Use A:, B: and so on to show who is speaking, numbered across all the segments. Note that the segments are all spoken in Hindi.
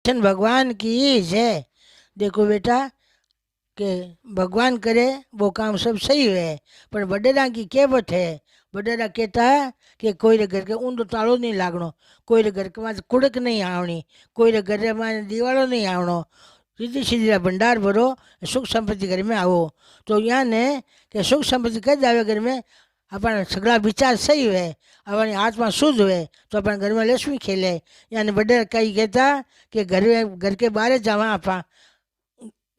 A: कृष्ण भगवान की जय। देखो बेटा कि भगवान करे वो काम सब सही है, पर वडेरा की कहेवत है। वडेरा कहता है कि कोई रे घर के ऊंधो तालो नहीं लागणो, कोई रे घर के माथे कुड़क नहीं आवनी, कोई रे घर में दीवालो नहीं आवणो। सीधी सीधी भंडार भरो, सुख संपत्ति घर में आओ। तो यहाँ ने कि सुख संपत्ति कद आवे घर में, अपन सगला विचार सही हुए, अपनी आत्मा शुद्ध हुए, तो अपन घर में लक्ष्मी खेले। यानी वडेरा कई कहता कि घर के बाहर जावा आपा,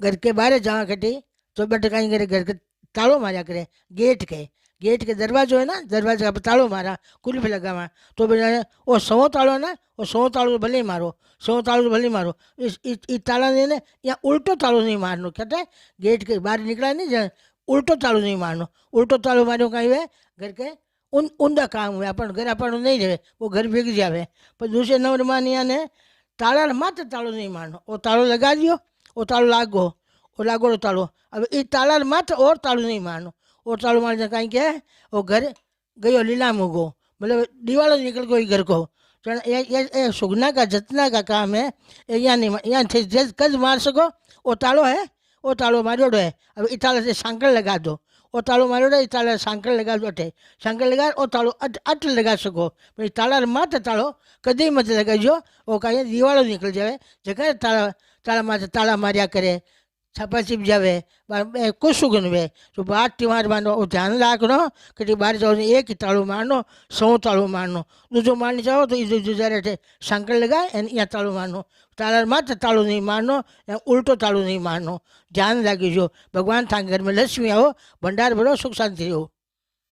A: घर के बाहर जावा कटी तो बट कहीं करे घर के तालो मारा करे, गेट के दरवाजो है ना, दरवाजे का तालो मारा, कुल्फ लगावा, तो बेटा वो सौ तालो ना, वो सौ तालो भले ही मारो, सौ तालो भले ही मारो, इस ताला ने ना या उल्टो तालो नहीं मारनो। कहते हैं गेट के बाहर निकला नहीं जाए, उल्टो तालो नहीं मारनो। उल्टो तालो मारो कहीं हुए घर के ऊंधा काम हुए, अपन घर अपन नहीं रहे, वो घर भीग जावे। पर दूसरे नंबर मान ने ताला मात्र तालो नहीं मारनो, वो तालो लगा दियो, वो तालो लागो, वो लागोड़ो तालो। अब ये ताला मात्र और तालो नहीं मारनो, और तालो मारने कहीं क्या है, वो घर गयो लीलाम हो गो, मतलब दीवालो निकल गई घर को। तो ये सुगना का जतना का काम है, ये यहाँ नहीं, यहाँ थे कद मार सको, वो तालो है, वो तालो मारोड़ो है। अब ई ताला से सांकल लगा दो, वो तालो मारोड़ो, ई ताला सांकल लगा दो, अठे सांकल लगा, वो तालो अट लगा सको। भाई ताला मात्र तालो कदी मत लगाजो, वो कहीं दीवालो निकल जाए, जगह ताला ताला माथे ताला मारिया करे, छापा चिप जावे, कुछ वे। तो बात त्योहार मानो वो ध्यान रखनो कि बाहर जाओ एक ही ताड़ो मारनो, सौ ताड़ो मारनो, दूजो मारने जाओ तो दूसरे थे शंकर लगाए एन या ताड़ो मारनो, ताला मात्र ताड़ो नहीं मारनो, या उल्टो ताड़ो नहीं मारनो। ध्यान राखी जो भगवान था घर में लक्ष्मी आओ, भंडार भरो, सुख शांति हो।